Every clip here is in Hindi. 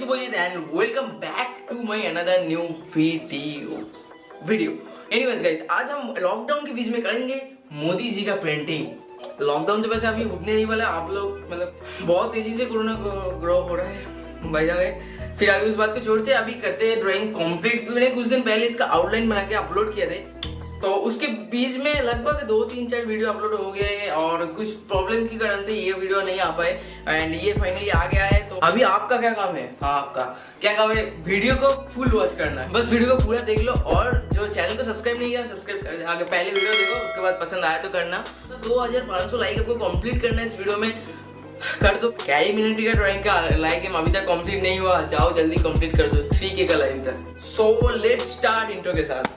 Subhojit and welcome back to my another new video. Anyways guys, आज हम लॉकडाउन के बीच में करेंगे मोदी जी का पेंटिंग। लॉकडाउन तो वैसे अभी उठने नहीं वाला, आप लोग मतलब बहुत तेजी से कोरोना ग्रो हो रहा है भाई जाए। फिर अभी उस बात को छोड़ते अभी करते हैं ड्राइंग कंप्लीट। मैंने कुछ दिन पहले इसका आउटलाइन बना के अपलोड किया थे, तो उसके बीच में लगभग 2-3-4 वीडियो अपलोड हो गए और कुछ प्रॉब्लम के कारण से ये वीडियो नहीं आ पाए एंड ये फाइनली आ गया है। तो अभी आपका क्या काम है? हाँ, आपका क्या काम है? वीडियो को फुल वॉच करना है, बस वीडियो को पूरा देख लो और जो चैनल को सब्सक्राइब नहीं किया सब्सक्राइब कर दे। आगे पहले वीडियो देखो, उसके बाद पसंद आया तो करना। 2500 लाइक आपको कंप्लीट करना है इस वीडियो में, कर दो। कैरी मिनट का ड्राइंग का लाइक है अभी तक कंप्लीट नहीं हुआ, जाओ जल्दी कंप्लीट कर दो 3K का लाइन तक। सो लेट्स स्टार्ट इंट्रो के साथ।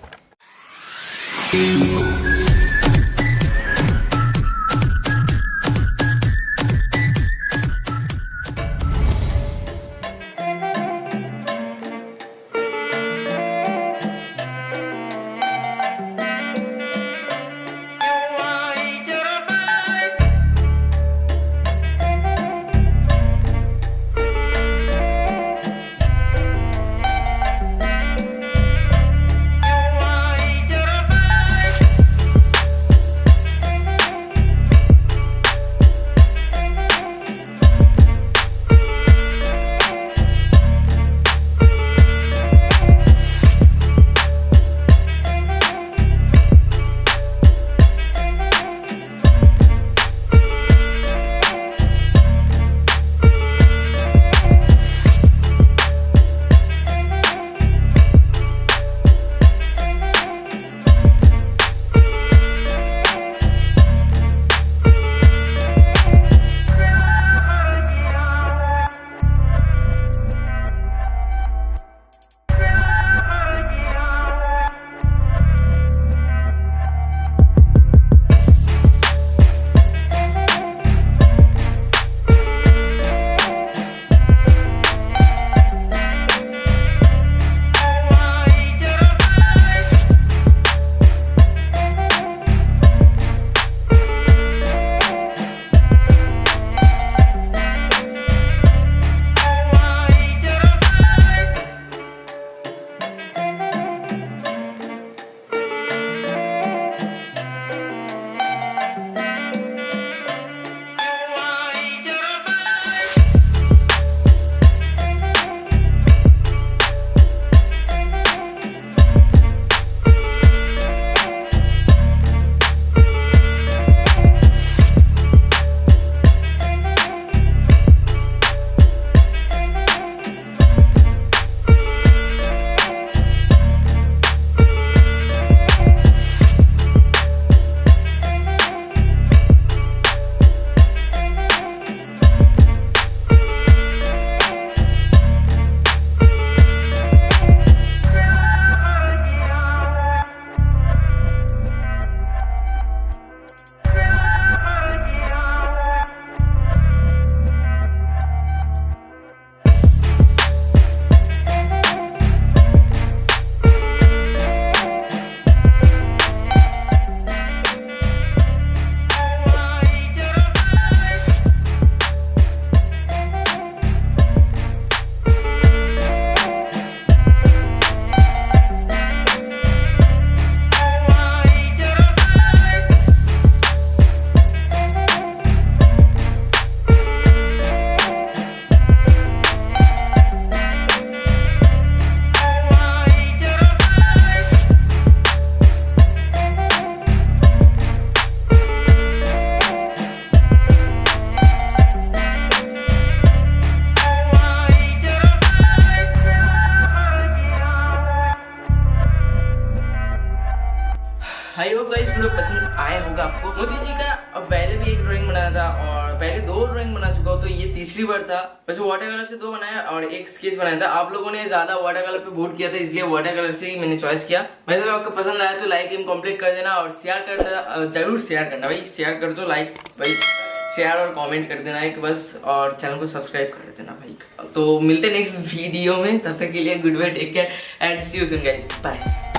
आई होप गाइस वीडियो पसंद आया होगा आपको। मोदी जी का अब पहले भी एक ड्राइंग बनाया था और पहले 2 ड्राइंग बना चुका हूँ, तो ये तीसरी बार था। वैसे वाटर कलर से 2 बनाया और एक स्केच बनाया था। आप लोगों ने ज्यादा वाटर कलर पे वोट किया था, इसलिए वाटर कलर से ही मैंने चॉइस किया। वैसे तो आपको पसंद आया तो लाइक एम कंप्लीट कर देना और शेयर कर देना, जरूर शेयर करना भाई। शेयर कर दो, लाइक भाई शेयर और कमेंट कर देना एक बस, और चैनल को सब्सक्राइब कर देना भाई। तो मिलते हैं नेक्स्ट वीडियो में, तब तक के लिए goodbye, take care and see you soon guys, bye.